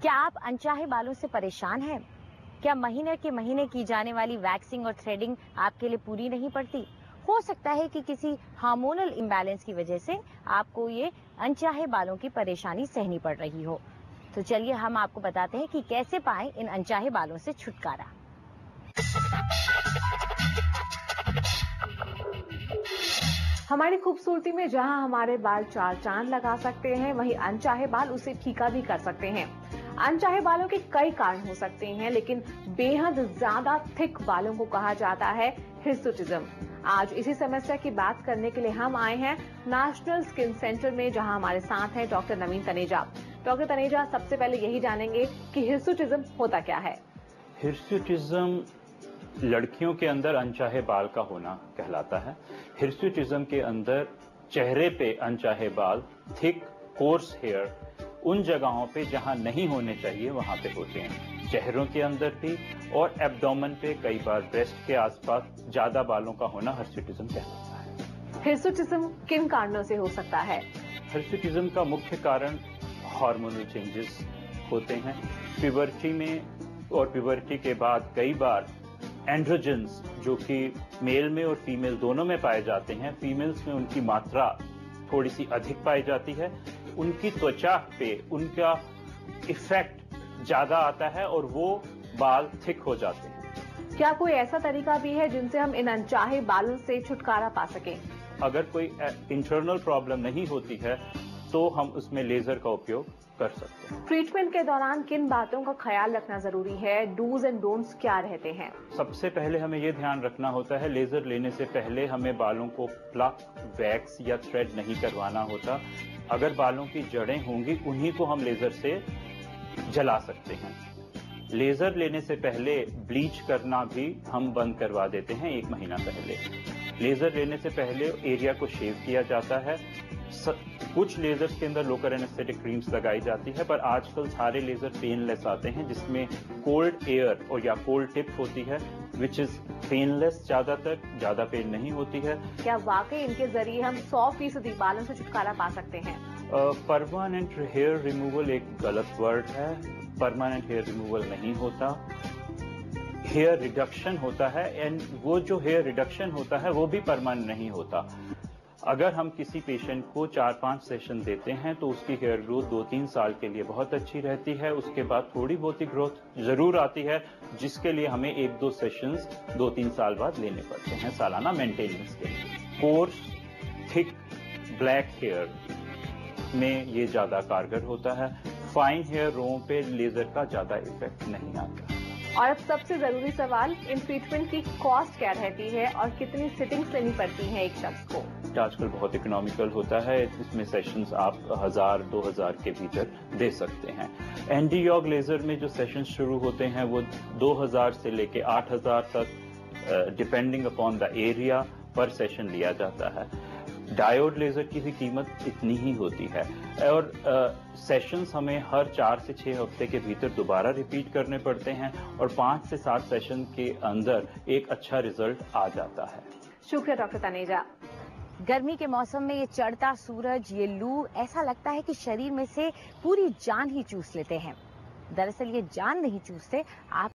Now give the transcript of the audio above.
क्या आप अनचाहे बालों से परेशान हैं? क्या महीने के महीने की जाने वाली वैक्सिंग और थ्रेडिंग आपके लिए पूरी नहीं पड़ती? हो सकता है कि किसी हार्मोनल इम्बैलेंस की वजह से आपको ये अनचाहे बालों की परेशानी सहनी पड़ रही हो। तो चलिए हम आपको बताते हैं कि कैसे पाएं इन अनचाहे बालों से छुटकारा। हमारी खूबसूरती में जहां हमारे बाल चार चांद लगा सकते हैं, वहीं अनचाहे बाल उसे फीका भी कर सकते हैं। अनचाहे बालों के कई कारण हो सकते हैं, लेकिन बेहद ज्यादा थिक बालों को कहा जाता है हिर्सुटिज्म। आज इसी समस्या की बात करने के लिए हम आए हैं नेशनल स्किन सेंटर में, जहां हमारे साथ हैं डॉक्टर नवीन तनेजा। डॉक्टर तनेजा, सबसे पहले यही जानेंगे कि हिर्सुटिज्म होता क्या है। हिर्सुटिज्म लड़कियों के अंदर अनचाहे बाल का होना कहलाता है। हिर्सुटिज्म के अंदर चेहरे पे अनचाहे बाल, थिक कोर्स हेयर, उन जगहों पे जहां नहीं होने चाहिए वहां पे होते हैं। चेहरों के अंदर भी और एब्डोमेन पे, कई बार ब्रेस्ट के आसपास ज्यादा बालों का होना हिर्सुटिज्म कहलाता है। हिर्सुटिज्म किन कारणों से हो सकता है? हिर्सुटिज्म का मुख्य कारण हार्मोनल चेंजेस होते हैं। प्यूबर्टी में और प्यूबर्टी के बाद कई बार एंड्रोजन्स, जो कि मेल में और फीमेल दोनों में पाए जाते हैं, फीमेल्स में उनकी मात्रा थोड़ी सी अधिक पाई जाती है। उनकी त्वचा पे उनका इफेक्ट ज्यादा आता है और वो बाल थिक हो जाते हैं। क्या कोई ऐसा तरीका भी है जिनसे हम इन अनचाहे बालों से छुटकारा पा सकें? अगर कोई इंटरनल प्रॉब्लम नहीं होती है तो हम उसमें लेजर का उपयोग कर सकते हैं। ट्रीटमेंट के दौरान किन बातों का ख्याल रखना जरूरी है? डूज एंड डोंट्स क्या रहते हैं? सबसे पहले हमें ये ध्यान रखना होता है, लेजर लेने से पहले हमें बालों को प्लक, वैक्स या थ्रेड नहीं करवाना होता। अगर बालों की जड़ें होंगी उन्हीं को हम लेजर से जला सकते हैं। लेजर लेने से पहले ब्लीच करना भी हम बंद करवा देते हैं 1 महीना पहले। लेजर लेने से पहले एरिया को शेव किया जाता है। कुछ लेजर्स के अंदर लोकल एनेस्थेटिक क्रीम्स लगाई जाती है, पर आजकल सारे लेजर पेनलेस आते हैं जिसमें कोल्ड एयर और या कोल्ड टिप होती है, विच इज पेनलेस, ज्यादा पेन नहीं होती है। क्या वाकई इनके जरिए हम 100% बालों से छुटकारा पा सकते हैं? परमानेंट हेयर रिमूवल एक गलत वर्ड है। परमानेंट हेयर रिमूवल नहीं होता, हेयर रिडक्शन होता है, एंड वो जो हेयर रिडक्शन होता है वो भी परमानेंट नहीं होता। अगर हम किसी पेशेंट को 4-5 सेशन देते हैं तो उसकी हेयर ग्रोथ 2-3 साल के लिए बहुत अच्छी रहती है। उसके बाद थोड़ी बहुत ही ग्रोथ जरूर आती है, जिसके लिए हमें 1-2 सेशंस 2-3 साल बाद लेने पड़ते हैं सालाना मेंटेनेंस के लिए। कोर्स, थिक, ब्लैक हेयर में ये ज्यादा कारगर होता है। फाइन हेयर रो पे लेजर का ज्यादा इफेक्ट नहीं आता। और अब सबसे जरूरी सवाल, इन ट्रीटमेंट की कॉस्ट क्या रहती है और कितनी सिटिंग्स लेनी पड़ती है एक शख्स को? आजकल बहुत इकोनॉमिकल होता है, इसमें सेशंस आप 1000-2000 के भीतर दे सकते हैं। एंटी-यॉग लेजर में जो सेशंस शुरू होते हैं वो 2000 से लेके 8000 तक, डिपेंडिंग अपॉन द एरिया, पर सेशन लिया जाता है। डायोड लेजर की भी कीमत इतनी ही होती है और सेशंस हमें हर 4 से 6 हफ्ते के भीतर दोबारा रिपीट करने पड़ते हैं और 5 से 7 सेशन के अंदर एक अच्छा रिजल्ट आ जाता है। शुक्रिया डॉक्टर तनेजा। गर्मी के मौसम में ये चढ़ता सूरज, ये लू, ऐसा लगता है कि शरीर में से पूरी जान ही चूस लेते हैं। दरअसल ये जान नहीं चूसते, आप